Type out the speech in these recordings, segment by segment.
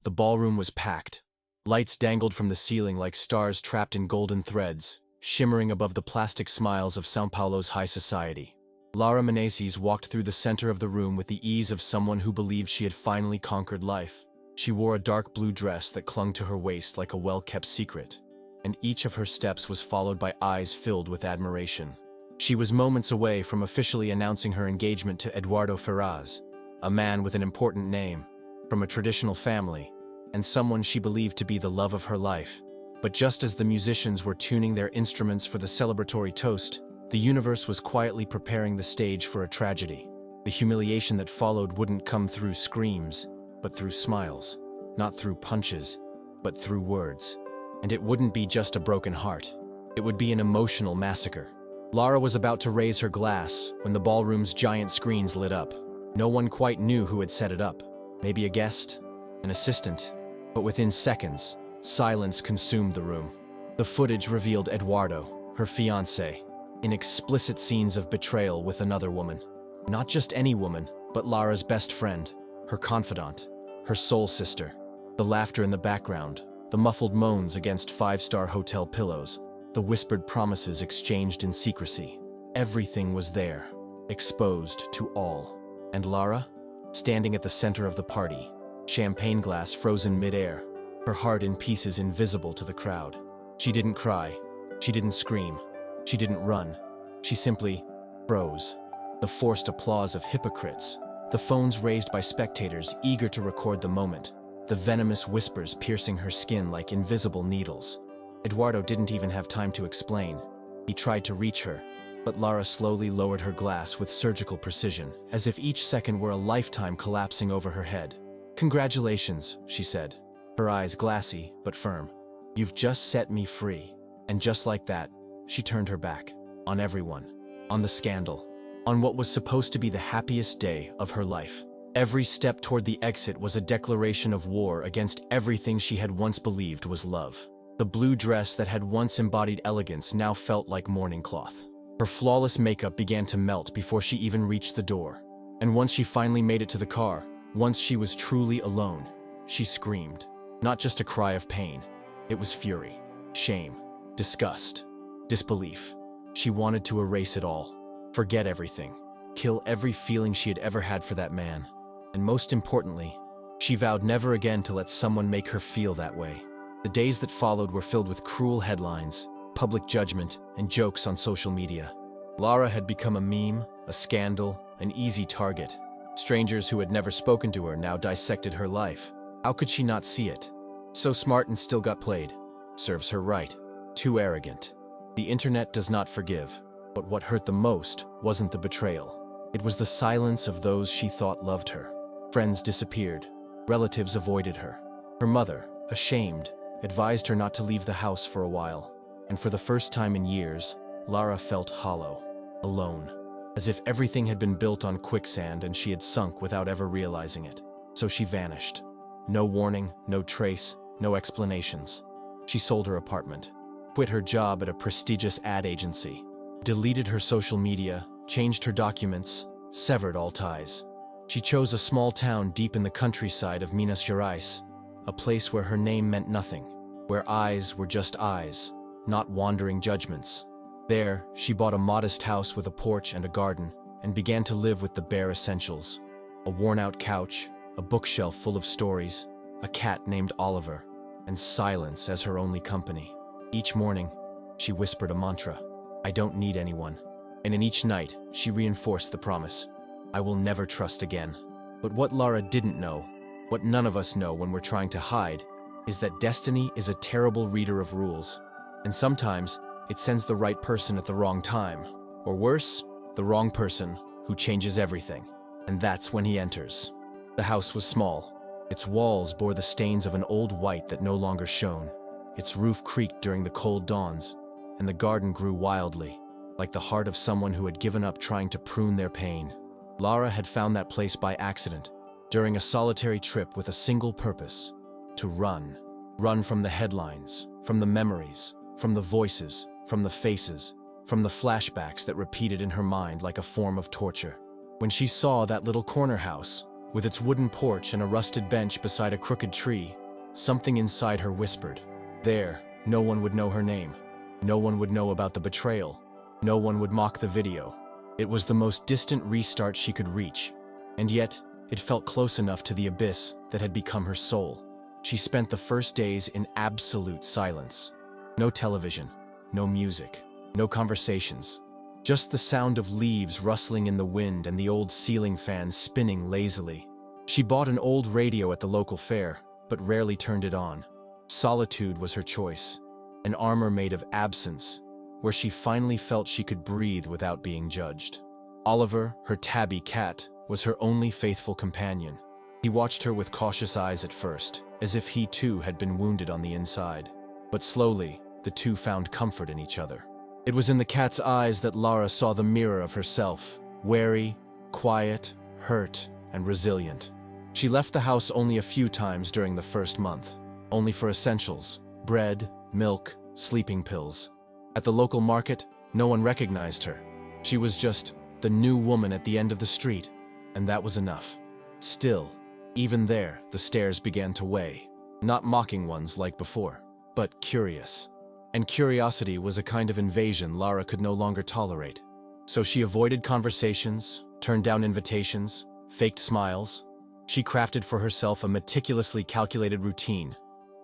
The ballroom was packed. Lights dangled from the ceiling like stars trapped in golden threads, shimmering above the plastic smiles of São Paulo's high society. Lara Menezes walked through the center of the room with the ease of someone who believed she had finally conquered life. She wore a dark blue dress that clung to her waist like a well-kept secret, and each of her steps was followed by eyes filled with admiration. She was moments away from officially announcing her engagement to Eduardo Ferraz, a man with an important name, from a traditional family, and someone she believed to be the love of her life. But just as the musicians were tuning their instruments for the celebratory toast, the universe was quietly preparing the stage for a tragedy. The humiliation that followed wouldn't come through screams, but through smiles. Not through punches, but through words. And it wouldn't be just a broken heart. It would be an emotional massacre. Lara was about to raise her glass when the ballroom's giant screens lit up. No one quite knew who had set it up. Maybe a guest, an assistant. But within seconds, silence consumed the room. The footage revealed Eduardo, her fiancé, in explicit scenes of betrayal with another woman. Not just any woman, but Lara's best friend, her confidant, her soul sister. The laughter in the background, the muffled moans against five-star hotel pillows, the whispered promises exchanged in secrecy. Everything was there, exposed to all. And Lara, standing at the center of the party, champagne glass frozen mid-air, her heart in pieces invisible to the crowd. She didn't cry, she didn't scream, she didn't run. She simply froze. The forced applause of hypocrites, the phones raised by spectators eager to record the moment, the venomous whispers piercing her skin like invisible needles. Eduardo didn't even have time to explain. He tried to reach her, but Lara slowly lowered her glass with surgical precision, as if each second were a lifetime collapsing over her head. "Congratulations," she said, her eyes glassy but firm. "You've just set me free." And just like that, she turned her back. On everyone. On the scandal. On what was supposed to be the happiest day of her life. Every step toward the exit was a declaration of war against everything she had once believed was love. The blue dress that had once embodied elegance now felt like mourning cloth. Her flawless makeup began to melt before she even reached the door. And once she finally made it to the car, once she was truly alone, she screamed. Not just a cry of pain. It was fury, shame, disgust, disbelief. She wanted to erase it all. Forget everything. Kill every feeling she had ever had for that man. And most importantly, she vowed never again to let someone make her feel that way. The days that followed were filled with cruel headlines, public judgment, and jokes on social media. Lara had become a meme, a scandal, an easy target. Strangers who had never spoken to her now dissected her life. How could she not see it? So smart and still got played. Serves her right. Too arrogant. The internet does not forgive. But what hurt the most wasn't the betrayal. It was the silence of those she thought loved her. Friends disappeared. Relatives avoided her. Her mother, ashamed, advised her not to leave the house for a while. And for the first time in years, Lara felt hollow, alone, as if everything had been built on quicksand and she had sunk without ever realizing it. So she vanished. No warning, no trace, no explanations. She sold her apartment, quit her job at a prestigious ad agency, deleted her social media, changed her documents, severed all ties. She chose a small town deep in the countryside of Minas Gerais, a place where her name meant nothing, where eyes were just eyes, not wandering judgments. There, she bought a modest house with a porch and a garden, and began to live with the bare essentials. A worn-out couch, a bookshelf full of stories, a cat named Oliver, and silence as her only company. Each morning, she whispered a mantra, "I don't need anyone." And in each night, she reinforced the promise, "I will never trust again." But what Lara didn't know, what none of us know when we're trying to hide, is that destiny is a terrible reader of rules. And sometimes, it sends the right person at the wrong time. Or worse, the wrong person who changes everything. And that's when he enters. The house was small. Its walls bore the stains of an old white that no longer shone. Its roof creaked during the cold dawns, and the garden grew wildly, like the heart of someone who had given up trying to prune their pain. Lara had found that place by accident, during a solitary trip with a single purpose: to run. Run from the headlines, from the memories, from the voices, from the faces, from the flashbacks that repeated in her mind like a form of torture. When she saw that little corner house, With its wooden porch and a rusted bench beside a crooked tree, something inside her whispered. There, no one would know her name. No one would know about the betrayal. No one would mock the video. It was the most distant restart she could reach, and yet it felt close enough to the abyss that had become her soul. She spent the first days in absolute silence. No television, no music, no conversations. Just the sound of leaves rustling in the wind and the old ceiling fan spinning lazily. She bought an old radio at the local fair, but rarely turned it on. Solitude was her choice, an armor made of absence, where she finally felt she could breathe without being judged. Oliver, her tabby cat, was her only faithful companion. He watched her with cautious eyes at first, as if he too had been wounded on the inside. But slowly, the two found comfort in each other. It was in the cat's eyes that Lara saw the mirror of herself, wary, quiet, hurt, and resilient. She left the house only a few times during the first month, only for essentials, bread, milk, sleeping pills. At the local market, no one recognized her. She was just the new woman at the end of the street, and that was enough. Still, even there, the stares began to weigh. Not mocking ones like before, but curious. And curiosity was a kind of invasion Lara could no longer tolerate. So she avoided conversations, turned down invitations, faked smiles. She crafted for herself a meticulously calculated routine.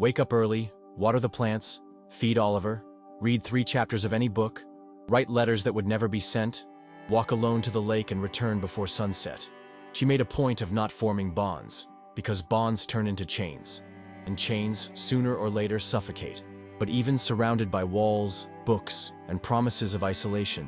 Wake up early, water the plants, feed Oliver, read 3 chapters of any book, write letters that would never be sent, walk alone to the lake and return before sunset. She made a point of not forming bonds, because bonds turn into chains, and chains, sooner or later, suffocate. But even surrounded by walls, books, and promises of isolation,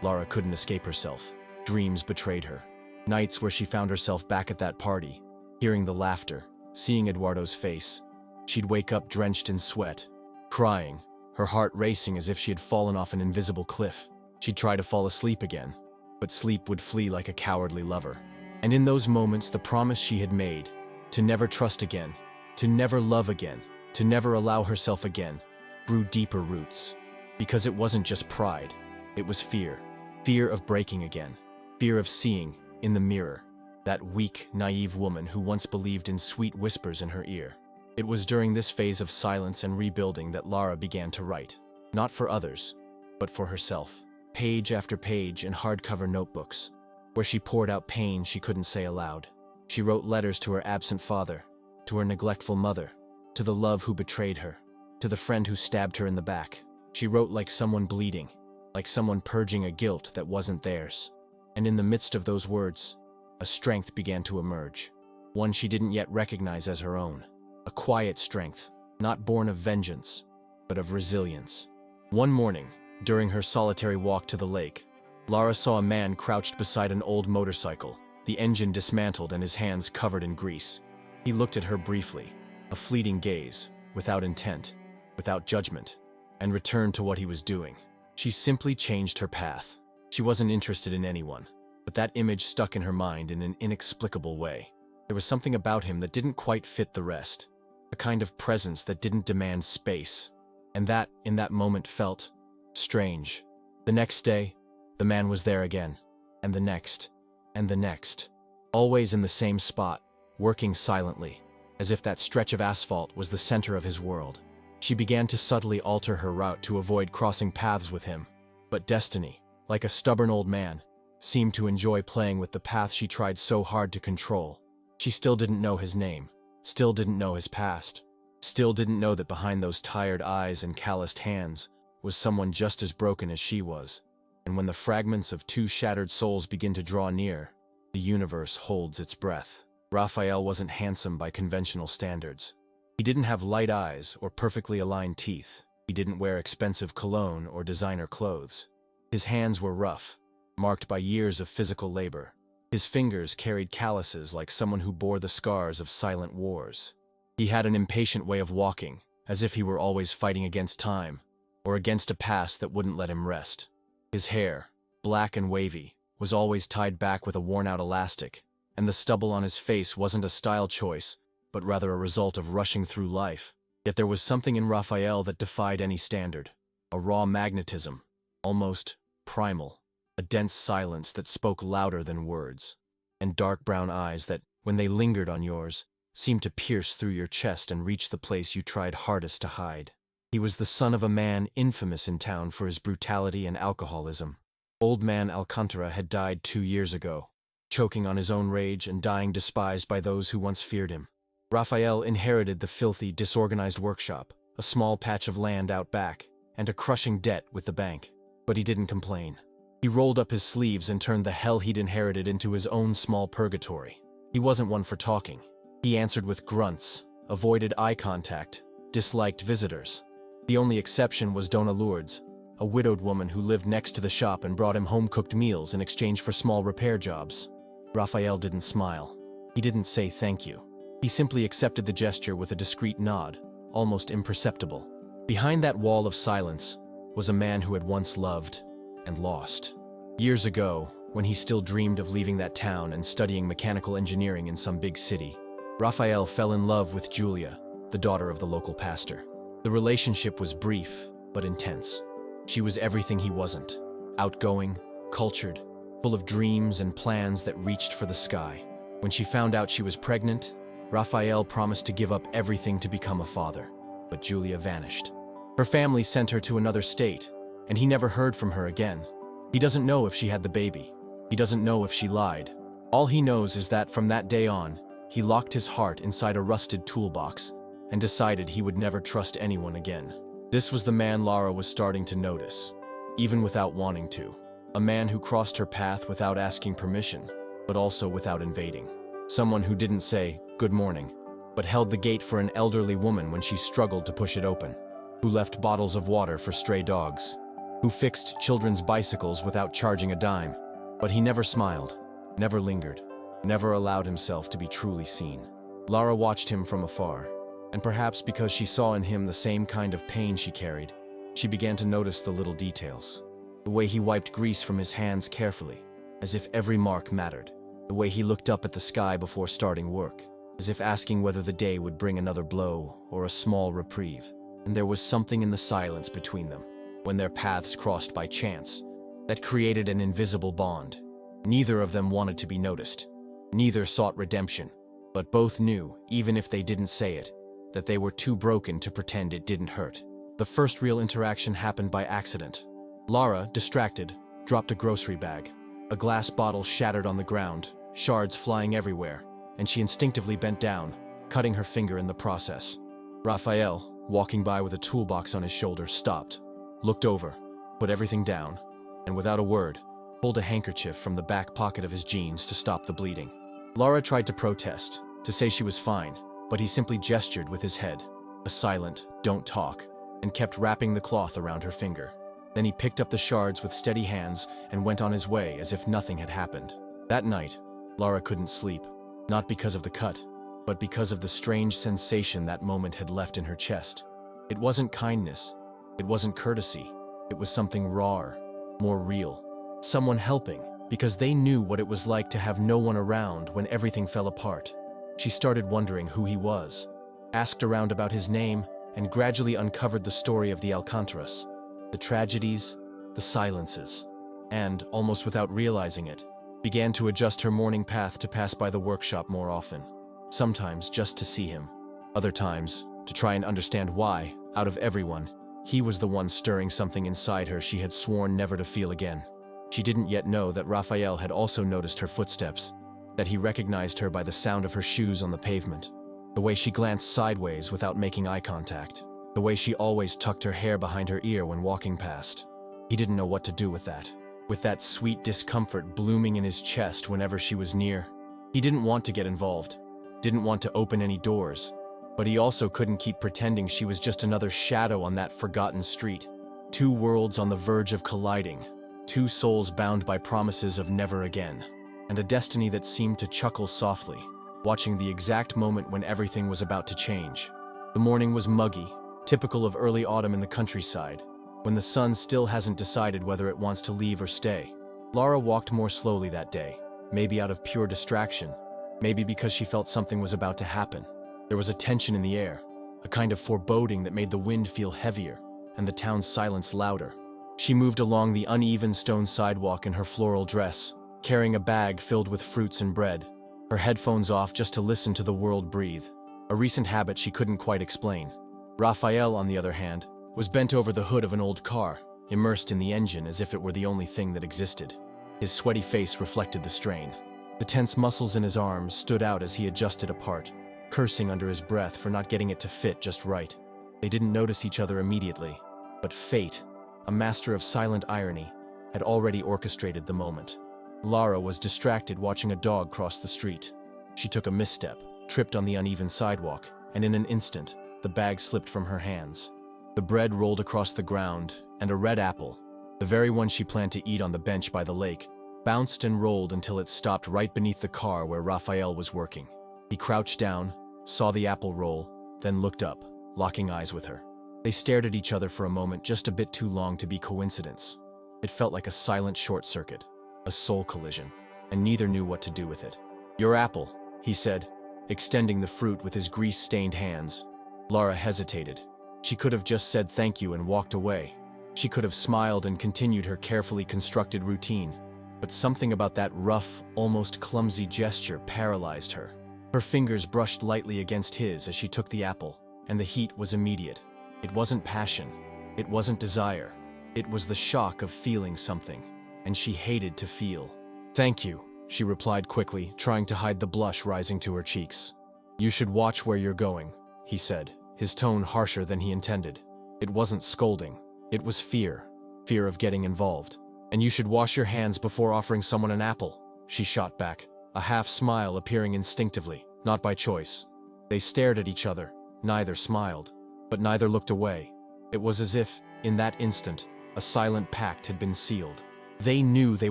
Lara couldn't escape herself. Dreams betrayed her. Nights where she found herself back at that party, hearing the laughter, seeing Eduardo's face. She'd wake up drenched in sweat, crying, her heart racing as if she had fallen off an invisible cliff. She'd try to fall asleep again, but sleep would flee like a cowardly lover. And in those moments, the promise she had made, to never trust again, to never love again, to never allow herself again, grew deeper roots. Because it wasn't just pride, it was fear. Fear of breaking again. Fear of seeing, in the mirror, that weak, naive woman who once believed in sweet whispers in her ear. It was during this phase of silence and rebuilding that Lara began to write. Not for others, but for herself. Page after page in hardcover notebooks, where she poured out pain she couldn't say aloud. She wrote letters to her absent father, to her neglectful mother, to the love who betrayed her, to the friend who stabbed her in the back. She wrote like someone bleeding, like someone purging a guilt that wasn't theirs. And in the midst of those words, a strength began to emerge, one she didn't yet recognize as her own. A quiet strength, not born of vengeance, but of resilience. One morning, during her solitary walk to the lake, Lara saw a man crouched beside an old motorcycle, the engine dismantled and his hands covered in grease. He looked at her briefly, a fleeting gaze, without intent, without judgment, and returned to what he was doing. She simply changed her path. She wasn't interested in anyone, but that image stuck in her mind in an inexplicable way. There was something about him that didn't quite fit the rest, a kind of presence that didn't demand space, and that, in that moment, felt strange. The next day, the man was there again, and the next, and the next, always in the same spot, working silently, as if that stretch of asphalt was the center of his world. She began to subtly alter her route to avoid crossing paths with him, but destiny, like a stubborn old man, seemed to enjoy playing with the path she tried so hard to control. She still didn't know his name, still didn't know his past, still didn't know that behind those tired eyes and calloused hands was someone just as broken as she was. And when the fragments of 2 shattered souls begin to draw near, the universe holds its breath. Raphael wasn't handsome by conventional standards. He didn't have light eyes or perfectly aligned teeth. He didn't wear expensive cologne or designer clothes. His hands were rough, marked by years of physical labor. His fingers carried calluses like someone who bore the scars of silent wars. He had an impatient way of walking, as if he were always fighting against time, or against a past that wouldn't let him rest. His hair, black and wavy, was always tied back with a worn-out elastic, and the stubble on his face wasn't a style choice, but rather a result of rushing through life. Yet there was something in Raphael that defied any standard, a raw magnetism, almost primal, a dense silence that spoke louder than words, and dark brown eyes that, when they lingered on yours, seemed to pierce through your chest and reach the place you tried hardest to hide. He was the son of a man infamous in town for his brutality and alcoholism. Old man Alcantara had died 2 years ago, choking on his own rage and dying despised by those who once feared him. Raphael inherited the filthy, disorganized workshop, a small patch of land out back, and a crushing debt with the bank. But he didn't complain. He rolled up his sleeves and turned the hell he'd inherited into his own small purgatory. He wasn't one for talking. He answered with grunts, avoided eye contact, disliked visitors. The only exception was Dona Lourdes, a widowed woman who lived next to the shop and brought him home-cooked meals in exchange for small repair jobs. Raphael didn't smile. He didn't say thank you. He simply accepted the gesture with a discreet nod, almost imperceptible. Behind that wall of silence was a man who had once loved and lost. Years ago, when he still dreamed of leaving that town and studying mechanical engineering in some big city, Raphael fell in love with Julia, the daughter of the local pastor. The relationship was brief, but intense. She was everything he wasn't: outgoing, cultured, full of dreams and plans that reached for the sky. When she found out she was pregnant, Raphael promised to give up everything to become a father, but Julia vanished. Her family sent her to another state, and he never heard from her again. He doesn't know if she had the baby. He doesn't know if she lied. All he knows is that from that day on, he locked his heart inside a rusted toolbox and decided he would never trust anyone again. This was the man Lara was starting to notice, even without wanting to. A man who crossed her path without asking permission, but also without invading. Someone who didn't say, "Good morning," but held the gate for an elderly woman when she struggled to push it open. Who left bottles of water for stray dogs. Who fixed children's bicycles without charging a dime. But he never smiled, never lingered, never allowed himself to be truly seen. Lara watched him from afar, and perhaps because she saw in him the same kind of pain she carried, she began to notice the little details. The way he wiped grease from his hands carefully, as if every mark mattered. The way he looked up at the sky before starting work, as if asking whether the day would bring another blow or a small reprieve. And there was something in the silence between them, when their paths crossed by chance, that created an invisible bond. Neither of them wanted to be noticed. Neither sought redemption, but both knew, even if they didn't say it, that they were too broken to pretend it didn't hurt. The first real interaction happened by accident. Lara, distracted, dropped a grocery bag. A glass bottle shattered on the ground, shards flying everywhere, and she instinctively bent down, cutting her finger in the process. Raphael, walking by with a toolbox on his shoulder, stopped, looked over, put everything down, and without a word, pulled a handkerchief from the back pocket of his jeans to stop the bleeding. Lara tried to protest, to say she was fine, but he simply gestured with his head, a silent, "Don't talk," and kept wrapping the cloth around her finger. Then he picked up the shards with steady hands and went on his way as if nothing had happened. That night, Lara couldn't sleep, not because of the cut, but because of the strange sensation that moment had left in her chest. It wasn't kindness, it wasn't courtesy, it was something rawer, more real. Someone helping, because they knew what it was like to have no one around when everything fell apart. She started wondering who he was, asked around about his name, and gradually uncovered the story of the Alcantaras, the tragedies, the silences, and, almost without realizing it, began to adjust her morning path to pass by the workshop more often. Sometimes just to see him, other times to try and understand why, out of everyone, he was the one stirring something inside her she had sworn never to feel again. She didn't yet know that Raphael had also noticed her footsteps, that he recognized her by the sound of her shoes on the pavement, the way she glanced sideways without making eye contact, the way she always tucked her hair behind her ear when walking past. He didn't know what to do with that sweet discomfort blooming in his chest whenever she was near. He didn't want to get involved, didn't want to open any doors, but he also couldn't keep pretending she was just another shadow on that forgotten street. Two worlds on the verge of colliding, two souls bound by promises of never again, and a destiny that seemed to chuckle softly, watching the exact moment when everything was about to change. The morning was muggy, typical of early autumn in the countryside, when the sun still hasn't decided whether it wants to leave or stay. Lara walked more slowly that day, maybe out of pure distraction, maybe because she felt something was about to happen. There was a tension in the air, a kind of foreboding that made the wind feel heavier and the town's silence louder. She moved along the uneven stone sidewalk in her floral dress, carrying a bag filled with fruits and bread. her headphones off just to listen to the world breathe, a recent habit she couldn't quite explain. Raphael, on the other hand, was bent over the hood of an old car, immersed in the engine as if it were the only thing that existed. His sweaty face reflected the strain. The tense muscles in his arms stood out as he adjusted a part, cursing under his breath for not getting it to fit just right. They didn't notice each other immediately, but fate, a master of silent irony, had already orchestrated the moment. Lara was distracted watching a dog cross the street. She took a misstep, tripped on the uneven sidewalk, and in an instant, the bag slipped from her hands. The bread rolled across the ground, and a red apple, the very one she planned to eat on the bench by the lake, bounced and rolled until it stopped right beneath the car where Raphael was working. He crouched down, saw the apple roll, then looked up, locking eyes with her. They stared at each other for a moment, just a bit too long to be coincidence. It felt like a silent short circuit, a soul collision, and neither knew what to do with it. "Your apple," he said, extending the fruit with his grease-stained hands. Lara hesitated. She could have just said thank you and walked away. She could have smiled and continued her carefully constructed routine. But something about that rough, almost clumsy gesture paralyzed her. Her fingers brushed lightly against his as she took the apple, and the heat was immediate. It wasn't passion. It wasn't desire. It was the shock of feeling something, and she hated to feel. "Thank you," she replied quickly, trying to hide the blush rising to her cheeks. "You should watch where you're going," he said, his tone harsher than he intended. It wasn't scolding. It was fear. Fear of getting involved. "And you should wash your hands before offering someone an apple," she shot back, a half-smile appearing instinctively, not by choice. They stared at each other. Neither smiled, but neither looked away. It was as if, in that instant, a silent pact had been sealed. They knew they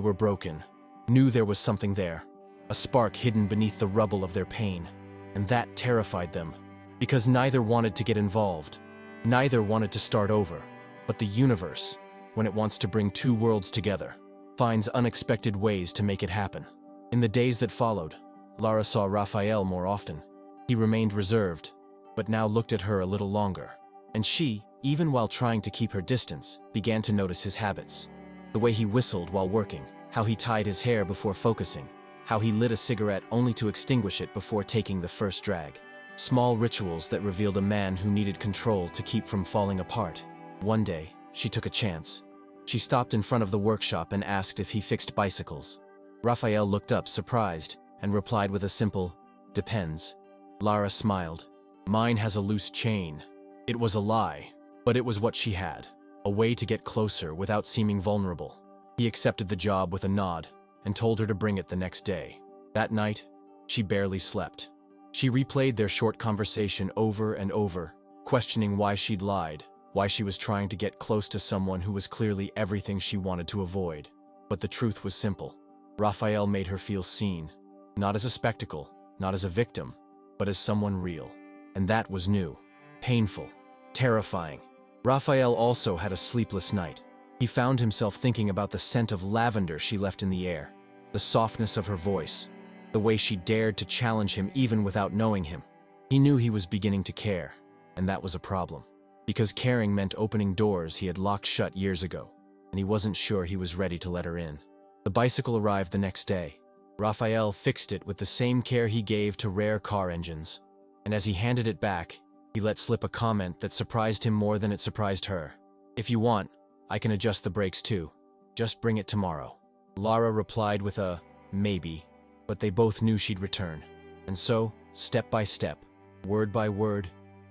were broken, knew there was something there, a spark hidden beneath the rubble of their pain, and that terrified them, because neither wanted to get involved, neither wanted to start over. But the universe, when it wants to bring two worlds together, finds unexpected ways to make it happen. In the days that followed, Lara saw Raphael more often. He remained reserved, but now looked at her a little longer. And she, even while trying to keep her distance, began to notice his habits. The way he whistled while working, how he tied his hair before focusing, how he lit a cigarette only to extinguish it before taking the first drag. Small rituals that revealed a man who needed control to keep from falling apart. One day, she took a chance. She stopped in front of the workshop and asked if he fixed bicycles. Raphael looked up, surprised, and replied with a simple, "Depends." Lara smiled. "Mine has a loose chain." It was a lie, but it was what she had, a way to get closer without seeming vulnerable. He accepted the job with a nod and told her to bring it the next day. That night, she barely slept. She replayed their short conversation over and over, questioning why she'd lied, why she was trying to get close to someone who was clearly everything she wanted to avoid. But the truth was simple. Raphael made her feel seen, not as a spectacle, not as a victim, but as someone real. And that was new, painful, terrifying. Raphael also had a sleepless night. He found himself thinking about the scent of lavender she left in the air, the softness of her voice, the way she dared to challenge him even without knowing him. He knew he was beginning to care, and that was a problem. Because caring meant opening doors he had locked shut years ago, and he wasn't sure he was ready to let her in. The bicycle arrived the next day. Raphael fixed it with the same care he gave to rare car engines, and as he handed it back, he let slip a comment that surprised him more than it surprised her. "If you want, I can adjust the brakes too. Just bring it tomorrow." Lara replied with a maybe, but they both knew she'd return. And so, step by step, word by word,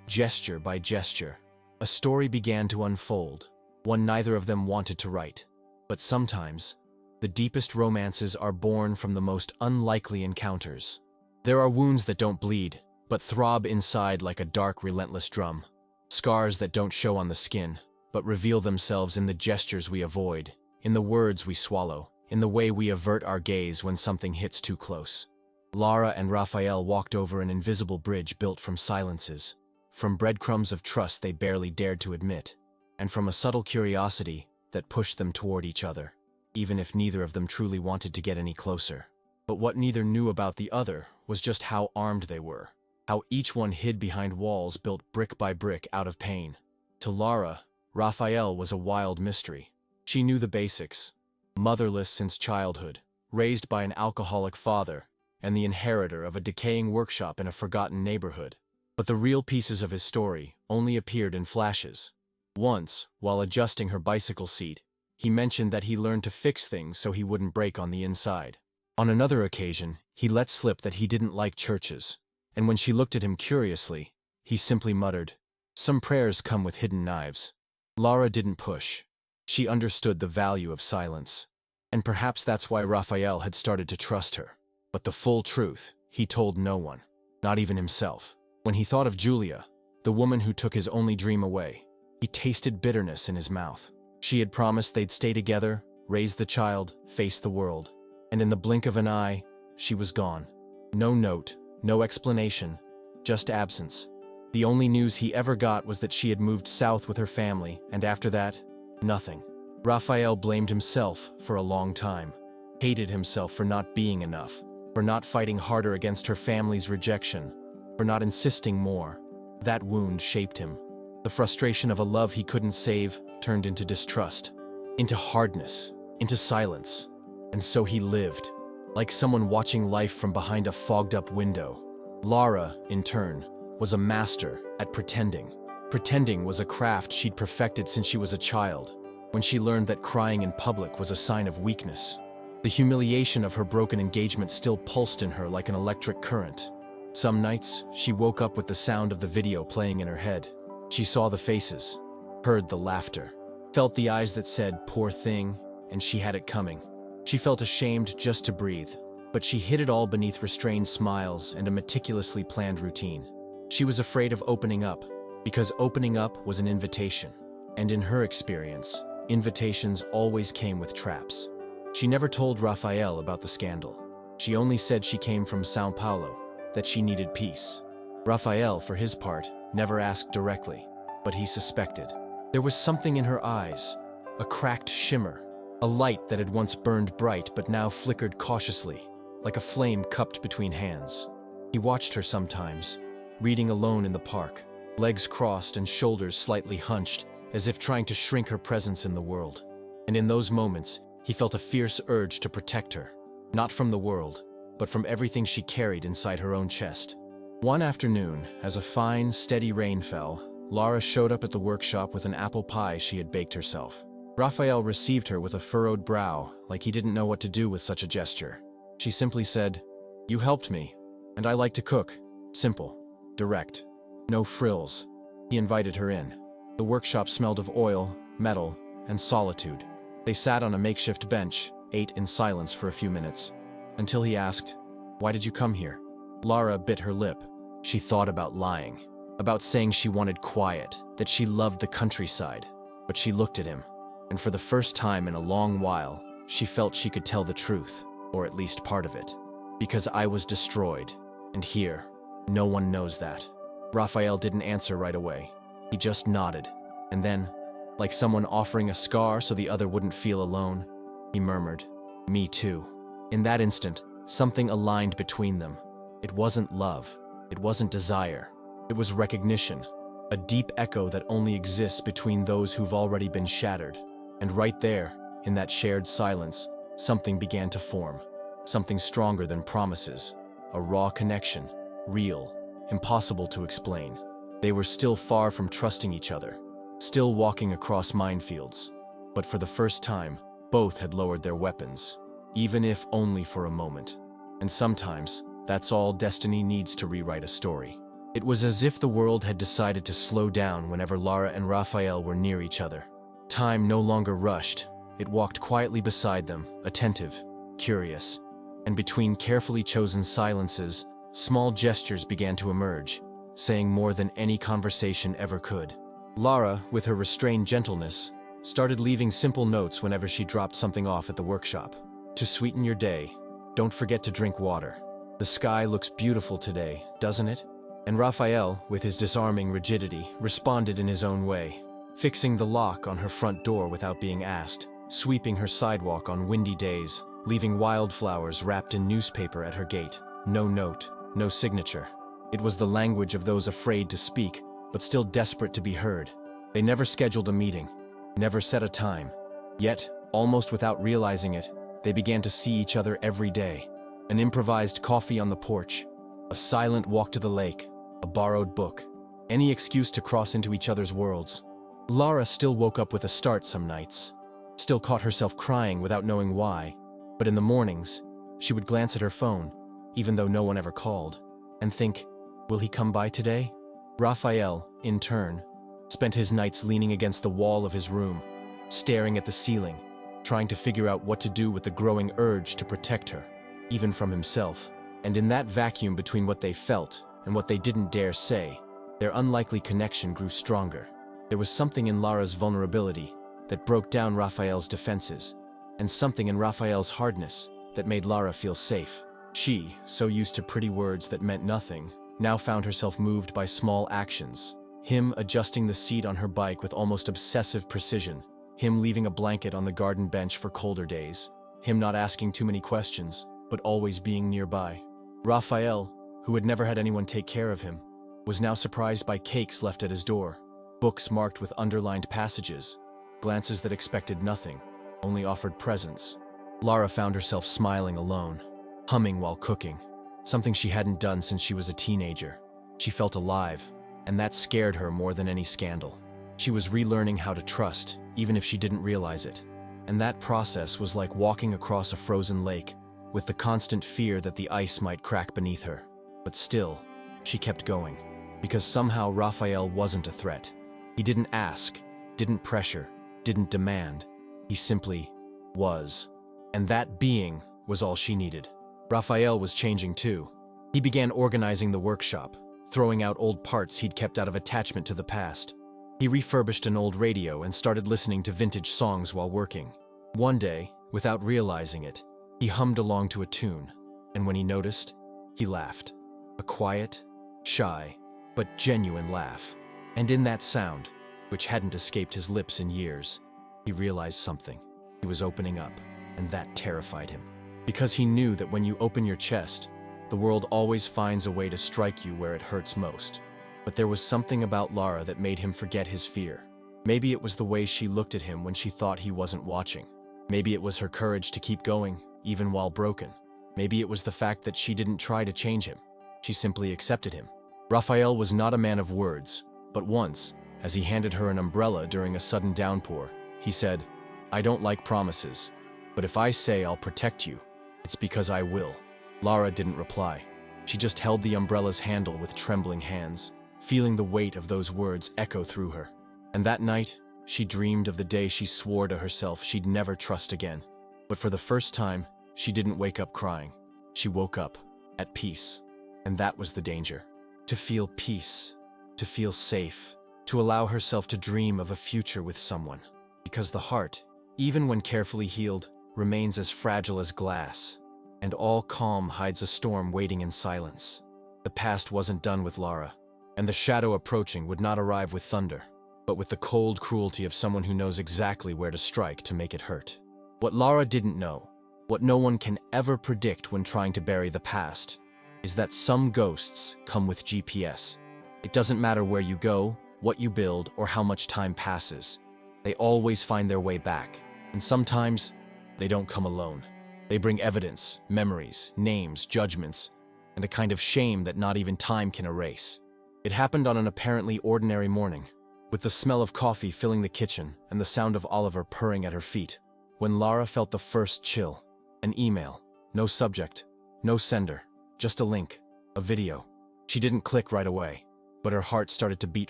gesture by gesture, a story began to unfold, one neither of them wanted to write. But sometimes, the deepest romances are born from the most unlikely encounters. There are wounds that don't bleed, but throb inside like a dark, relentless drum. Scars that don't show on the skin, but reveal themselves in the gestures we avoid, in the words we swallow, in the way we avert our gaze when something hits too close. Lara and Raphael walked over an invisible bridge built from silences, from breadcrumbs of trust they barely dared to admit, and from a subtle curiosity that pushed them toward each other, even if neither of them truly wanted to get any closer. But what neither knew about the other was just how armed they were, how each one hid behind walls built brick by brick out of pain. To Lara, Raphael was a wild mystery. She knew the basics. Motherless since childhood, raised by an alcoholic father, and the inheritor of a decaying workshop in a forgotten neighborhood. But the real pieces of his story only appeared in flashes. Once, while adjusting her bicycle seat, he mentioned that he learned to fix things so he wouldn't break on the inside. On another occasion, he let slip that he didn't like churches, and when she looked at him curiously, he simply muttered, "Some prayers come with hidden knives." Lara didn't push. She understood the value of silence. And perhaps that's why Raphael had started to trust her. But the full truth, he told no one, not even himself. When he thought of Julia, the woman who took his only dream away, he tasted bitterness in his mouth. She had promised they'd stay together, raise the child, face the world. And in the blink of an eye, she was gone. No note, no explanation, just absence. The only news he ever got was that she had moved south with her family, and after that, nothing. Raphael blamed himself for a long time, hated himself for not being enough, for not fighting harder against her family's rejection, for not insisting more. That wound shaped him. The frustration of a love he couldn't save turned into distrust, into hardness, into silence. And so he lived, like someone watching life from behind a fogged-up window. Lara, in turn, was a master at pretending. Pretending was a craft she'd perfected since she was a child, when she learned that crying in public was a sign of weakness. The humiliation of her broken engagement still pulsed in her like an electric current. Some nights, she woke up with the sound of the video playing in her head. She saw the faces, heard the laughter, felt the eyes that said, "Poor thing," and she had it coming. She felt ashamed just to breathe, but she hid it all beneath restrained smiles and a meticulously planned routine. She was afraid of opening up, because opening up was an invitation. And in her experience, invitations always came with traps. She never told Raphael about the scandal. She only said she came from São Paulo, that she needed peace. Raphael, for his part, never asked directly, but he suspected. There was something in her eyes, a cracked shimmer, a light that had once burned bright but now flickered cautiously, like a flame cupped between hands. He watched her sometimes, reading alone in the park, legs crossed and shoulders slightly hunched, as if trying to shrink her presence in the world. And in those moments, he felt a fierce urge to protect her, not from the world, but from everything she carried inside her own chest. One afternoon, as a fine, steady rain fell, Lara showed up at the workshop with an apple pie she had baked herself. Raphael received her with a furrowed brow, like he didn't know what to do with such a gesture. She simply said, "You helped me, and I like to cook." Simple, direct, no frills. He invited her in. The workshop smelled of oil, metal, and solitude. They sat on a makeshift bench, ate in silence for a few minutes, until he asked, "Why did you come here?" Lara bit her lip. She thought about lying, about saying she wanted quiet, that she loved the countryside. But she looked at him, and for the first time in a long while, she felt she could tell the truth, or at least part of it. "Because I was destroyed, and here, no one knows that." Raphael didn't answer right away. He just nodded, and then, like someone offering a scar so the other wouldn't feel alone, he murmured, "Me too." In that instant, something aligned between them. It wasn't love. It wasn't desire. It was recognition, a deep echo that only exists between those who've already been shattered. And right there, in that shared silence, something began to form. Something stronger than promises. A raw connection, real, impossible to explain. They were still far from trusting each other, still walking across minefields. But for the first time, both had lowered their weapons, even if only for a moment. And sometimes, that's all destiny needs to rewrite a story. It was as if the world had decided to slow down whenever Lara and Raphael were near each other. Time no longer rushed. It walked quietly beside them, attentive, curious. And between carefully chosen silences, small gestures began to emerge, saying more than any conversation ever could. Lara, with her restrained gentleness, started leaving simple notes whenever she dropped something off at the workshop. "To sweeten your day, don't forget to drink water. The sky looks beautiful today, doesn't it?" And Raphael, with his disarming rigidity, responded in his own way, fixing the lock on her front door without being asked, sweeping her sidewalk on windy days, leaving wildflowers wrapped in newspaper at her gate. No note, no signature. It was the language of those afraid to speak, but still desperate to be heard. They never scheduled a meeting, never set a time. Yet, almost without realizing it, they began to see each other every day. An improvised coffee on the porch, a silent walk to the lake, a borrowed book. Any excuse to cross into each other's worlds. Lara still woke up with a start some nights. Still caught herself crying without knowing why. But in the mornings, she would glance at her phone, even though no one ever called, and think, will he come by today? Raphael, in turn, spent his nights leaning against the wall of his room, staring at the ceiling, trying to figure out what to do with the growing urge to protect her, even from himself. And in that vacuum between what they felt and what they didn't dare say, their unlikely connection grew stronger. There was something in Lara's vulnerability that broke down Raphael's defenses, and something in Raphael's hardness that made Lara feel safe. She, so used to pretty words that meant nothing, now found herself moved by small actions. Him adjusting the seat on her bike with almost obsessive precision, him leaving a blanket on the garden bench for colder days, him not asking too many questions, but always being nearby. Raphael, who had never had anyone take care of him, was now surprised by cakes left at his door, books marked with underlined passages, glances that expected nothing, only offered presents. Lara found herself smiling alone, humming while cooking, something she hadn't done since she was a teenager. She felt alive, and that scared her more than any scandal. She was relearning how to trust, even if she didn't realize it. And that process was like walking across a frozen lake, with the constant fear that the ice might crack beneath her. But still, she kept going, because somehow Raphael wasn't a threat. He didn't ask, didn't pressure, didn't demand. He simply was. And that being was all she needed. Raphael was changing too. He began organizing the workshop, throwing out old parts he'd kept out of attachment to the past. He refurbished an old radio and started listening to vintage songs while working. One day, without realizing it, he hummed along to a tune, and when he noticed, he laughed. A quiet, shy, but genuine laugh. And in that sound, which hadn't escaped his lips in years, he realized something. He was opening up, and that terrified him. Because he knew that when you open your chest, the world always finds a way to strike you where it hurts most. But there was something about Lara that made him forget his fear. Maybe it was the way she looked at him when she thought he wasn't watching. Maybe it was her courage to keep going, even while broken. Maybe it was the fact that she didn't try to change him. She simply accepted him. Raphael was not a man of words, but once, as he handed her an umbrella during a sudden downpour, he said, "I don't like promises, but if I say I'll protect you, it's because I will." Lara didn't reply. She just held the umbrella's handle with trembling hands, feeling the weight of those words echo through her. And that night, she dreamed of the day she swore to herself she'd never trust again. But for the first time, she didn't wake up crying. She woke up, at peace. And that was the danger. To feel peace, to feel safe, to allow herself to dream of a future with someone. Because the heart, even when carefully healed, remains as fragile as glass. And all calm hides a storm waiting in silence. The past wasn't done with Lara, and the shadow approaching would not arrive with thunder, but with the cold cruelty of someone who knows exactly where to strike to make it hurt. What Lara didn't know, what no one can ever predict when trying to bury the past, is that some ghosts come with GPS. It doesn't matter where you go, what you build, or how much time passes. They always find their way back, and sometimes they don't come alone. They bring evidence, memories, names, judgments, and a kind of shame that not even time can erase. It happened on an apparently ordinary morning, with the smell of coffee filling the kitchen and the sound of Oliver purring at her feet, when Lara felt the first chill. An email. No subject, no sender, just a link, a video. She didn't click right away, but her heart started to beat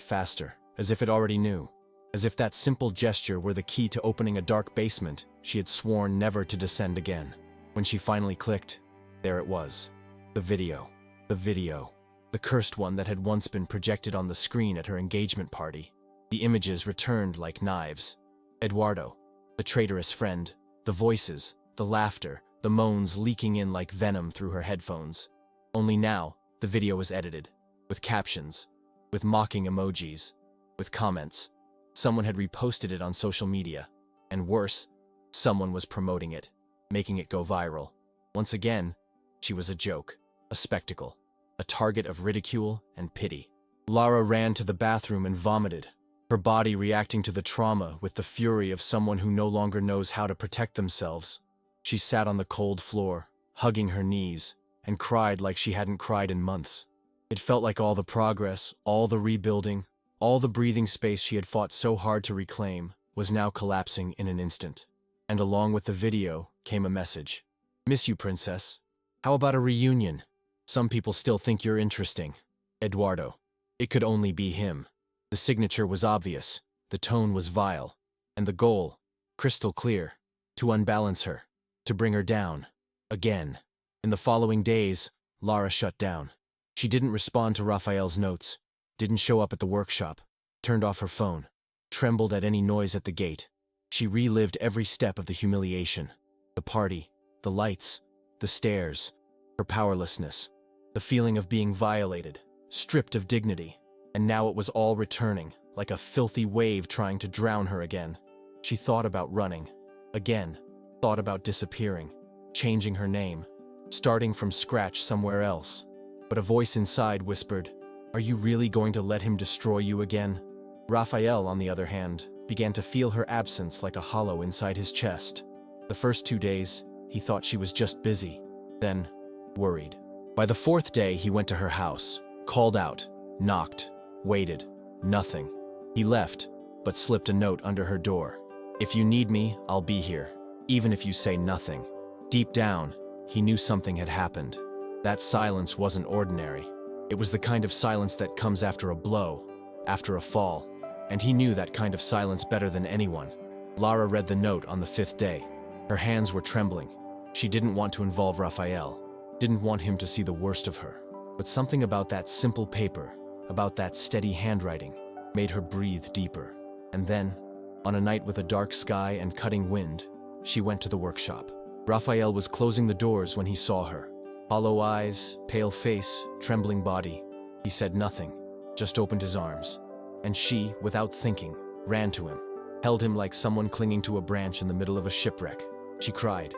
faster, as if it already knew. As if that simple gesture were the key to opening a dark basement she had sworn never to descend again. When she finally clicked, there it was. The video. The video. The cursed one that had once been projected on the screen at her engagement party. The images returned like knives. Eduardo, the traitorous friend, the voices, the laughter, the moans leaking in like venom through her headphones. Only now, the video was edited, with captions, with mocking emojis, with comments. Someone had reposted it on social media, and worse, someone was promoting it, making it go viral. Once again, she was a joke, a spectacle, a target of ridicule and pity. Lara ran to the bathroom and vomited, her body reacting to the trauma with the fury of someone who no longer knows how to protect themselves. She sat on the cold floor, hugging her knees, and cried like she hadn't cried in months. It felt like all the progress, all the rebuilding, all the breathing space she had fought so hard to reclaim was now collapsing in an instant. And along with the video came a message. "Miss you, princess. How about a reunion? Some people still think you're interesting. Eduardo." It could only be him. The signature was obvious, the tone was vile, and the goal, crystal clear, to unbalance her, to bring her down. Again. In the following days, Lara shut down. She didn't respond to Raphael's notes, didn't show up at the workshop, turned off her phone, trembled at any noise at the gate. She relived every step of the humiliation. The party, the lights, the stairs, her powerlessness, the feeling of being violated, stripped of dignity. And now it was all returning, like a filthy wave trying to drown her again. She thought about running. Again. Thought about disappearing, changing her name, starting from scratch somewhere else. But a voice inside whispered, "Are you really going to let him destroy you again?" Raphael, on the other hand, began to feel her absence like a hollow inside his chest. The first 2 days, he thought she was just busy, then worried. By the 4th day, he went to her house, called out, knocked, waited, nothing. He left, but slipped a note under her door. "If you need me, I'll be here, even if you say nothing." Deep down, he knew something had happened. That silence wasn't ordinary. It was the kind of silence that comes after a blow, after a fall. And he knew that kind of silence better than anyone. Lara read the note on the 5th day. Her hands were trembling. She didn't want to involve Raphael, didn't want him to see the worst of her. But something about that simple paper, about that steady handwriting, made her breathe deeper. And then, on a night with a dark sky and cutting wind, she went to the workshop. Raphael was closing the doors when he saw her. Hollow eyes, pale face, trembling body. He said nothing, just opened his arms. And she, without thinking, ran to him, held him like someone clinging to a branch in the middle of a shipwreck. She cried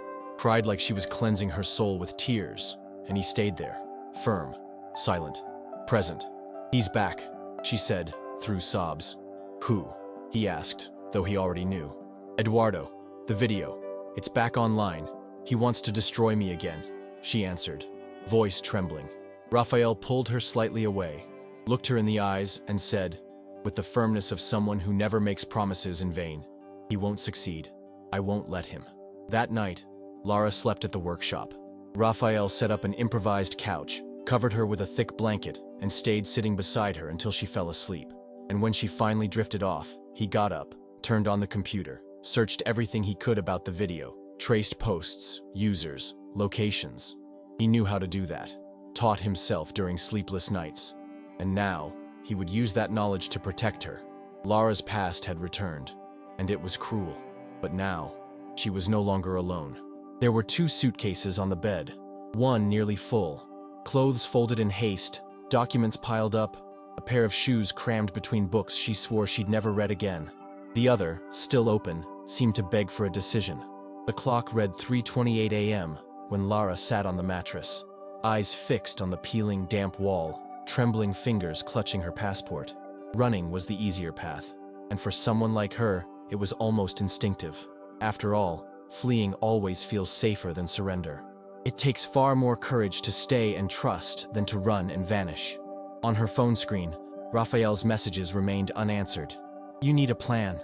like she was cleansing her soul with tears, and he stayed there, firm, silent, present. "He's back," she said, through sobs. "Who?" he asked, though he already knew. "Eduardo, the video. It's back online. He wants to destroy me again," she answered, voice trembling. Raphael pulled her slightly away, looked her in the eyes, and said, with the firmness of someone who never makes promises in vain, "He won't succeed. I won't let him." That night, Lara slept at the workshop. Raphael set up an improvised couch, covered her with a thick blanket, and stayed sitting beside her until she fell asleep. And when she finally drifted off, he got up, turned on the computer, searched everything he could about the video, traced posts, users, locations. He knew how to do that, taught himself during sleepless nights. And now, he would use that knowledge to protect her. Lara's past had returned, and it was cruel. But now, she was no longer alone. There were 2 suitcases on the bed, one nearly full, clothes folded in haste, documents piled up, a pair of shoes crammed between books she swore she'd never read again. The other, still open, seemed to beg for a decision. The clock read 3:28 a.m. when Lara sat on the mattress, eyes fixed on the peeling, damp wall, trembling fingers clutching her passport. Running was the easier path, and for someone like her, it was almost instinctive. After all, fleeing always feels safer than surrender. It takes far more courage to stay and trust than to run and vanish. On her phone screen, Raphael's messages remained unanswered. "You need a plan.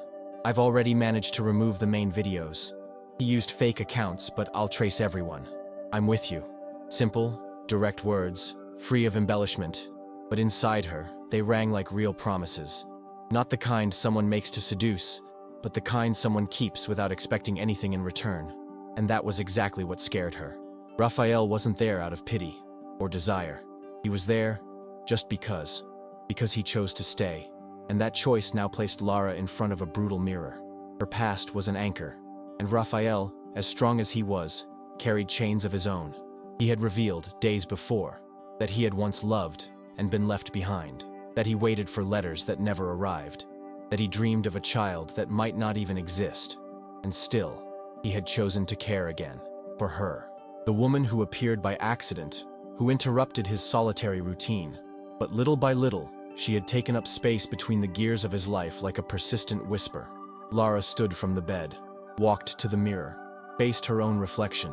I've already managed to remove the main videos. He used fake accounts, but I'll trace everyone. I'm with you." Simple, direct words, free of embellishment. But inside her, they rang like real promises. Not the kind someone makes to seduce, but the kind someone keeps without expecting anything in return. And that was exactly what scared her. Raphael wasn't there out of pity or desire. He was there just because he chose to stay. And that choice now placed Lara in front of a brutal mirror. Her past was an anchor, and Raphael, as strong as he was, carried chains of his own. He had revealed, days before, that he had once loved and been left behind, that he waited for letters that never arrived, that he dreamed of a child that might not even exist. And still, he had chosen to care again, for her. The woman who appeared by accident, who interrupted his solitary routine. But little by little, she had taken up space between the gears of his life like a persistent whisper. Lara stood from the bed, walked to the mirror, faced her own reflection.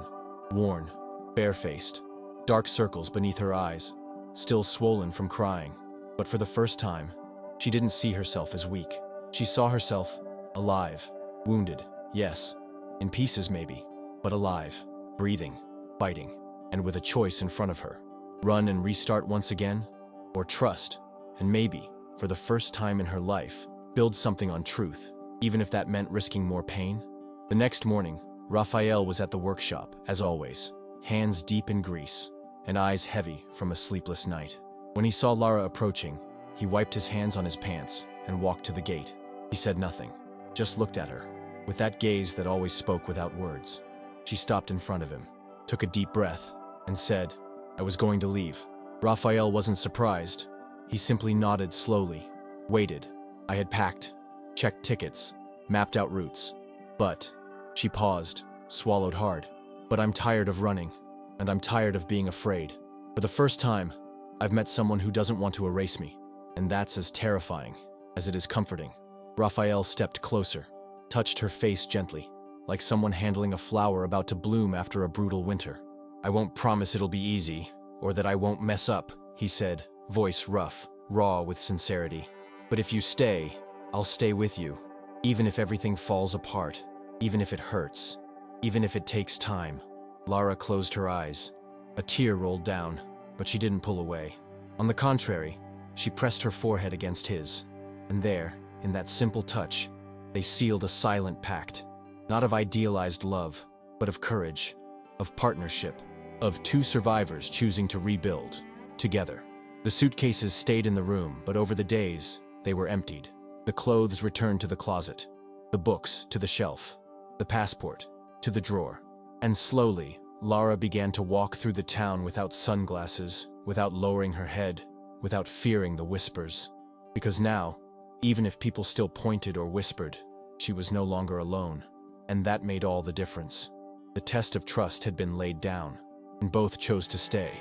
Worn, barefaced, dark circles beneath her eyes, still swollen from crying. But for the first time, she didn't see herself as weak. She saw herself alive, wounded, yes, in pieces maybe, but alive, breathing, fighting, and with a choice in front of her. Run and restart once again, or trust, and maybe, for the first time in her life, build something on truth, even if that meant risking more pain. The next morning, Raphael was at the workshop, as always, hands deep in grease, and eyes heavy from a sleepless night. When he saw Lara approaching, he wiped his hands on his pants and walked to the gate. He said nothing, just looked at her, with that gaze that always spoke without words. She stopped in front of him, took a deep breath, and said, "I was going to leave." Raphael wasn't surprised. He simply nodded slowly, waited. I had packed, checked tickets, mapped out routes. But, she paused, swallowed hard. But I'm tired of running, and I'm tired of being afraid. For the first time, I've met someone who doesn't want to erase me, and that's as terrifying as it is comforting. Raphael stepped closer, touched her face gently, like someone handling a flower about to bloom after a brutal winter. "I won't promise it'll be easy, or that I won't mess up," he said, voice rough, raw with sincerity. "But if you stay, I'll stay with you, even if everything falls apart, even if it hurts, even if it takes time." Lara closed her eyes. A tear rolled down, but she didn't pull away. On the contrary, she pressed her forehead against his, and there, in that simple touch, they sealed a silent pact, not of idealized love, but of courage, of partnership, of two survivors choosing to rebuild, together. The suitcases stayed in the room, but over the days, they were emptied. The clothes returned to the closet, the books to the shelf, the passport to the drawer. And slowly, Lara began to walk through the town without sunglasses, without lowering her head, without fearing the whispers. Because now, even if people still pointed or whispered, she was no longer alone. And that made all the difference. The test of trust had been laid down, and both chose to stay.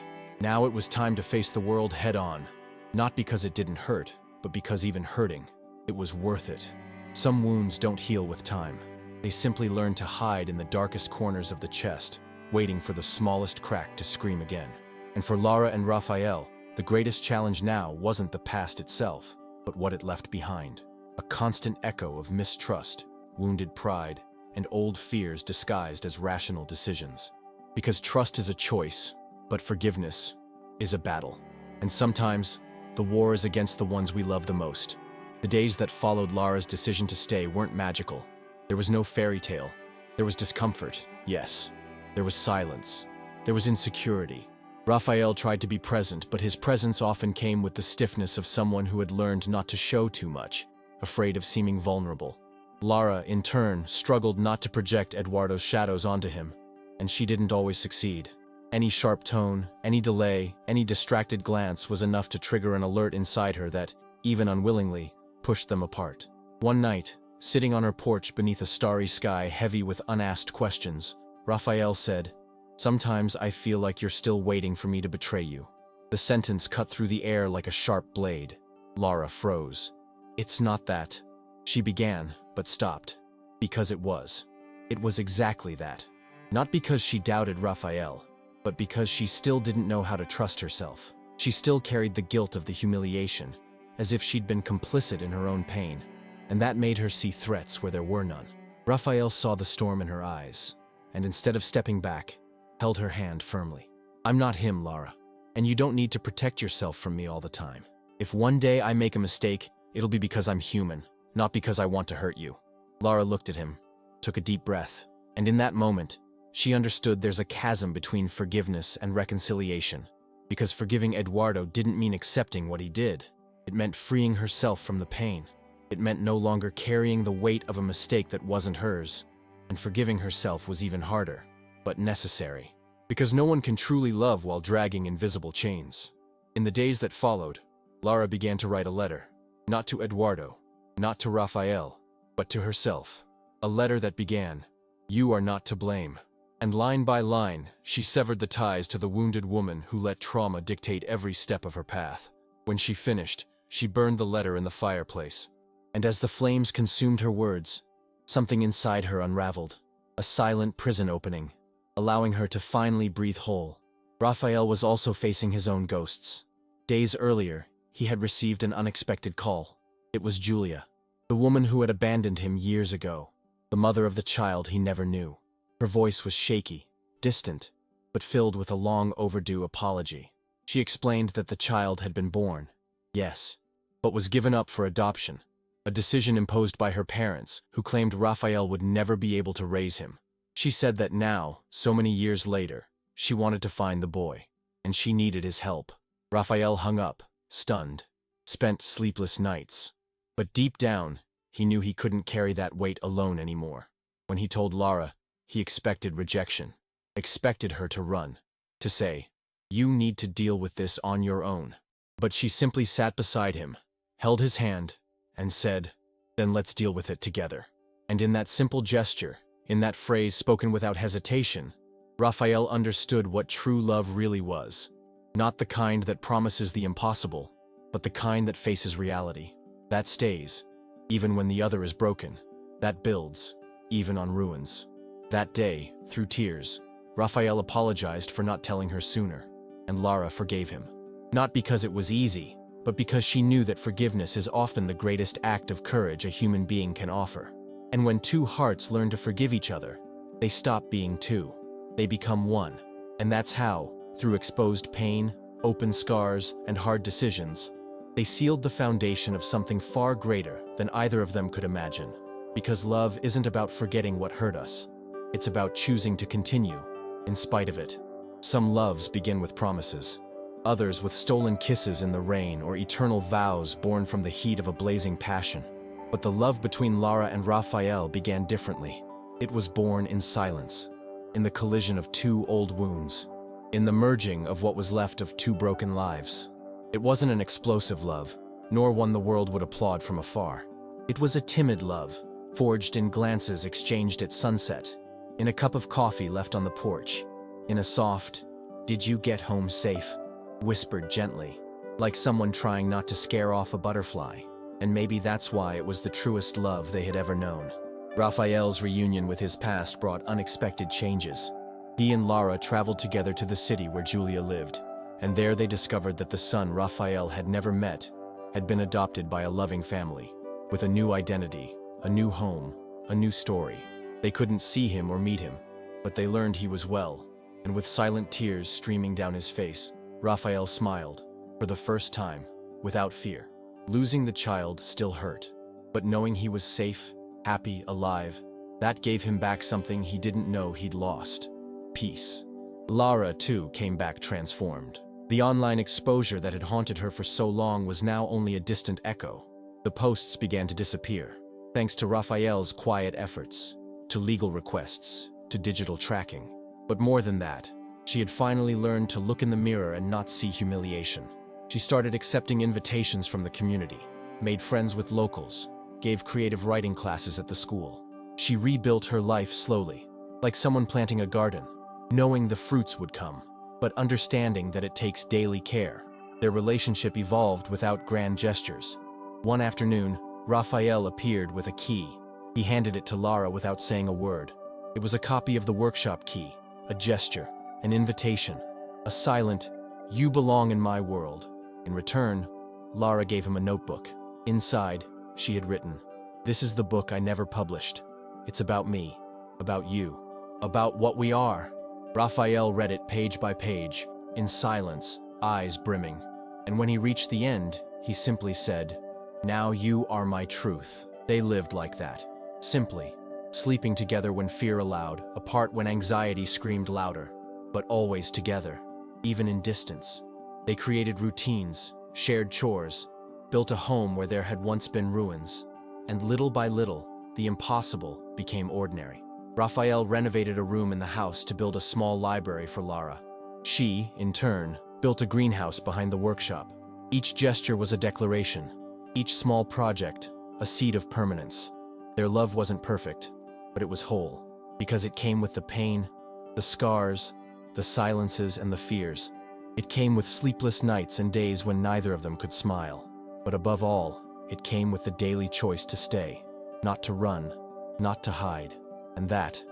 Now it was time to face the world head-on, not because it didn't hurt, but because even hurting, it was worth it. Some wounds don't heal with time. They simply learn to hide in the darkest corners of the chest, waiting for the smallest crack to scream again. And for Lara and Raphael, the greatest challenge now wasn't the past itself, but what it left behind. A constant echo of mistrust, wounded pride, and old fears disguised as rational decisions. Because trust is a choice, but forgiveness is a battle. And sometimes, the war is against the ones we love the most. The days that followed Lara's decision to stay weren't magical. There was no fairy tale. There was discomfort, yes. There was silence. There was insecurity. Raphael tried to be present, but his presence often came with the stiffness of someone who had learned not to show too much, afraid of seeming vulnerable. Lara, in turn, struggled not to project Eduardo's shadows onto him, and she didn't always succeed. Any sharp tone, any delay, any distracted glance was enough to trigger an alert inside her that, even unwillingly, pushed them apart. One night, sitting on her porch beneath a starry sky heavy with unasked questions, Raphael said, "Sometimes I feel like you're still waiting for me to betray you." The sentence cut through the air like a sharp blade. Lara froze. "It's not that," she began, but stopped. Because it was. It was exactly that. Not because she doubted Raphael, but because she still didn't know how to trust herself. She still carried the guilt of the humiliation, as if she'd been complicit in her own pain, and that made her see threats where there were none. Raphael saw the storm in her eyes, and instead of stepping back, held her hand firmly. "I'm not him, Lara, and you don't need to protect yourself from me all the time. If one day I make a mistake, it'll be because I'm human, not because I want to hurt you." Lara looked at him, took a deep breath, and in that moment, she understood there's a chasm between forgiveness and reconciliation. Because forgiving Eduardo didn't mean accepting what he did. It meant freeing herself from the pain. It meant no longer carrying the weight of a mistake that wasn't hers. And forgiving herself was even harder, but necessary. Because no one can truly love while dragging invisible chains. In the days that followed, Lara began to write a letter. Not to Eduardo, not to Raphael, but to herself. A letter that began, "You are not to blame." And line by line, she severed the ties to the wounded woman who let trauma dictate every step of her path. When she finished, she burned the letter in the fireplace. And as the flames consumed her words, something inside her unraveled. A silent prison opening. allowing her to finally breathe whole. Raphael was also facing his own ghosts. Days earlier, he had received an unexpected call. It was Julia, the woman who had abandoned him years ago, the mother of the child he never knew. Her voice was shaky, distant, but filled with a long overdue apology. She explained that the child had been born, yes, but was given up for adoption, a decision imposed by her parents, who claimed Raphael would never be able to raise him. She said that now, so many years later, she wanted to find the boy, and she needed his help. Raphael hung up, stunned, spent sleepless nights. But deep down, he knew he couldn't carry that weight alone anymore. When he told Lara, he expected rejection, expected her to run, to say, "You need to deal with this on your own." But she simply sat beside him, held his hand, and said, "Then let's deal with it together." And in that simple gesture, in that phrase spoken without hesitation, Raphael understood what true love really was. Not the kind that promises the impossible, but the kind that faces reality, that stays, even when the other is broken, that builds, even on ruins. That day, through tears, Raphael apologized for not telling her sooner, and Lara forgave him. Not because it was easy, but because she knew that forgiveness is often the greatest act of courage a human being can offer. And when two hearts learn to forgive each other, they stop being two. They become one. And that's how, through exposed pain, open scars, and hard decisions, they sealed the foundation of something far greater than either of them could imagine. Because love isn't about forgetting what hurt us. It's about choosing to continue, in spite of it. Some loves begin with promises. Others with stolen kisses in the rain or eternal vows born from the heat of a blazing passion. But the love between Lara and Raphael began differently. It was born in silence, in the collision of two old wounds, in the merging of what was left of two broken lives. It wasn't an explosive love, nor one the world would applaud from afar. It was a timid love, forged in glances exchanged at sunset, in a cup of coffee left on the porch, in a soft, "Did you get home safe?" whispered gently, like someone trying not to scare off a butterfly. And maybe that's why it was the truest love they had ever known. Raphael's reunion with his past brought unexpected changes. He and Lara traveled together to the city where Julia lived, and there they discovered that the son Raphael had never met had been adopted by a loving family, with a new identity, a new home, a new story. They couldn't see him or meet him, but they learned he was well, and with silent tears streaming down his face, Raphael smiled, for the first time, without fear. Losing the child still hurt, but knowing he was safe, happy, alive, that gave him back something he didn't know he'd lost: peace. Lara, too, came back transformed. The online exposure that had haunted her for so long was now only a distant echo. The posts began to disappear, thanks to Raphael's quiet efforts, to legal requests, to digital tracking. But more than that, she had finally learned to look in the mirror and not see humiliation. She started accepting invitations from the community, made friends with locals, gave creative writing classes at the school. She rebuilt her life slowly, like someone planting a garden, knowing the fruits would come, but understanding that it takes daily care. Their relationship evolved without grand gestures. One afternoon, Raphael appeared with a key. He handed it to Lara without saying a word. It was a copy of the workshop key, a gesture, an invitation, a silent, "You belong in my world." In return, Lara gave him a notebook. Inside, she had written, "This is the book I never published. It's about me, about you, about what we are." Raphael read it page by page, in silence, eyes brimming. And when he reached the end, he simply said, "Now you are my truth." They lived like that, simply, sleeping together when fear allowed, apart when anxiety screamed louder, but always together, even in distance. They created routines, shared chores, built a home where there had once been ruins, and little by little, the impossible became ordinary. Raphael renovated a room in the house to build a small library for Lara. She, in turn, built a greenhouse behind the workshop. Each gesture was a declaration, each small project, a seed of permanence. Their love wasn't perfect, but it was whole, because it came with the pain, the scars, the silences, and the fears. It came with sleepless nights and days when neither of them could smile. But above all, it came with the daily choice to stay, not to run, not to hide, and that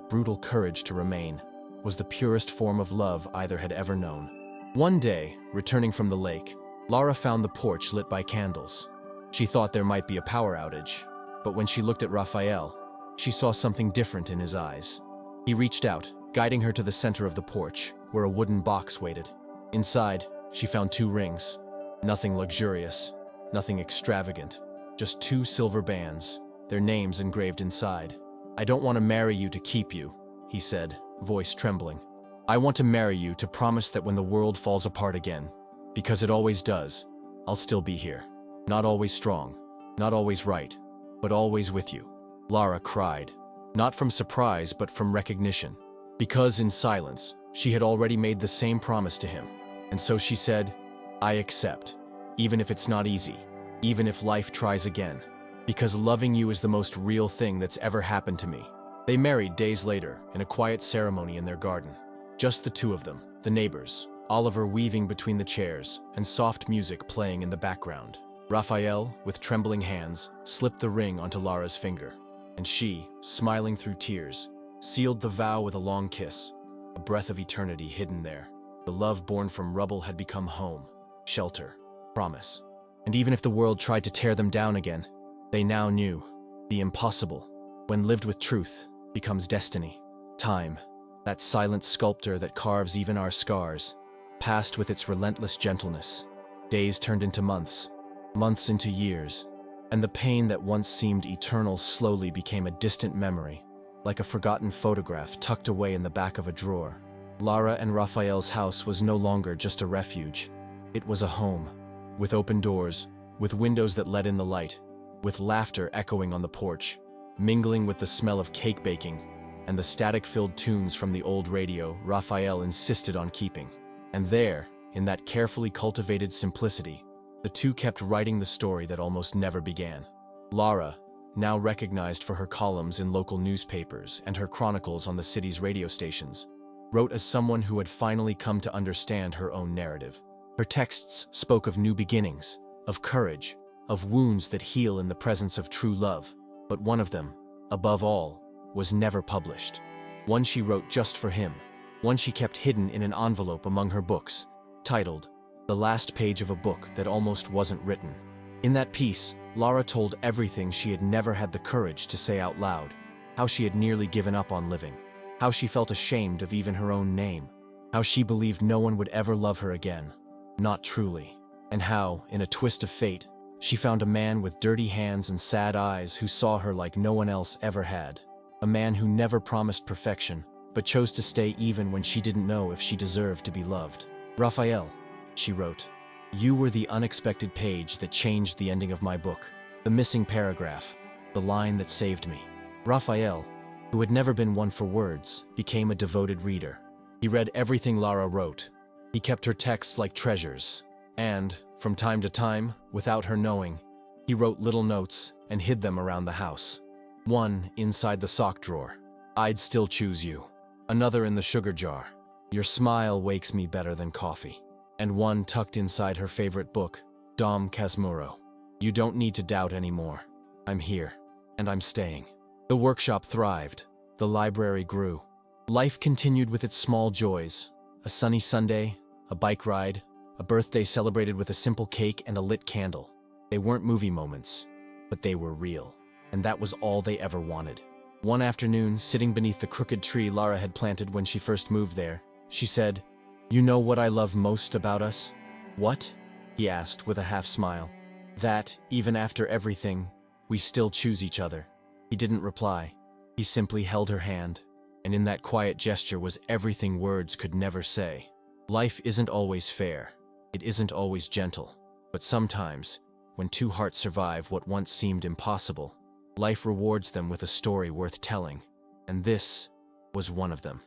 brutal courage to remain. was the purest form of love either had ever known. One day, returning from the lake, Lara found the porch lit by candles. She thought there might be a power outage, but when she looked at Raphael, she saw something different in his eyes. He reached out, guiding her to the center of the porch, where a wooden box waited. Inside, she found 2 rings. Nothing luxurious, nothing extravagant, just 2 silver bands, their names engraved inside. "I don't want to marry you to keep you," he said, voice trembling. "I want to marry you to promise that when the world falls apart again, because it always does, I'll still be here. Not always strong, not always right, but always with you." Lara cried, not from surprise but from recognition, because in silence, she had already made the same promise to him. And so she said, "I accept, even if it's not easy, even if life tries again, because loving you is the most real thing that's ever happened to me." They married days later in a quiet ceremony in their garden. Just the 2 of them, the neighbors, Oliver weaving between the chairs, and soft music playing in the background. Raphael, with trembling hands, slipped the ring onto Lara's finger, and she, smiling through tears, sealed the vow with a long kiss, a breath of eternity hidden there. The love born from rubble had become home, shelter, promise. And even if the world tried to tear them down again, they now knew the impossible, when lived with truth, becomes destiny. Time, that silent sculptor that carves even our scars, passed with its relentless gentleness. Days turned into months, months into years, and the pain that once seemed eternal slowly became a distant memory, like a forgotten photograph tucked away in the back of a drawer. Lara and Raphael's house was no longer just a refuge. It was a home, with open doors, with windows that let in the light, with laughter echoing on the porch, mingling with the smell of cake baking, and the static-filled tunes from the old radio Raphael insisted on keeping. And there, in that carefully cultivated simplicity, the 2 kept writing the story that almost never began. Lara, now recognized for her columns in local newspapers and her chronicles on the city's radio stations, wrote as someone who had finally come to understand her own narrative. Her texts spoke of new beginnings, of courage, of wounds that heal in the presence of true love. But one of them, above all, was never published. One she wrote just for him, one she kept hidden in an envelope among her books, titled, "The Last Page of a Book That Almost Wasn't Written." In that piece, Lara told everything she had never had the courage to say out loud, how she had nearly given up on living, how she felt ashamed of even her own name, how she believed no one would ever love her again, not truly, and how, in a twist of fate, she found a man with dirty hands and sad eyes who saw her like no one else ever had, a man who never promised perfection, but chose to stay even when she didn't know if she deserved to be loved. "Raphael," she wrote, "you were the unexpected page that changed the ending of my book, the missing paragraph, the line that saved me." Raphael, who had never been one for words, became a devoted reader. He read everything Lara wrote. He kept her texts like treasures, and, from time to time, without her knowing, he wrote little notes and hid them around the house. One inside the sock drawer, "I'd still choose you." Another in the sugar jar, "Your smile wakes me better than coffee." And one tucked inside her favorite book, Dom Casmurro, "You don't need to doubt anymore. I'm here, and I'm staying." The workshop thrived. The library grew. Life continued with its small joys, a sunny Sunday, a bike ride, a birthday celebrated with a simple cake and a lit candle. They weren't movie moments, but they were real, and that was all they ever wanted. One afternoon, sitting beneath the crooked tree Lara had planted when she first moved there, she said, "You know what I love most about us?" "What?" he asked with a half smile. "That, even after everything, we still choose each other." He didn't reply. He simply held her hand, and in that quiet gesture was everything words could never say. Life isn't always fair. It isn't always gentle. But sometimes, when 2 hearts survive what once seemed impossible, life rewards them with a story worth telling. And this was one of them.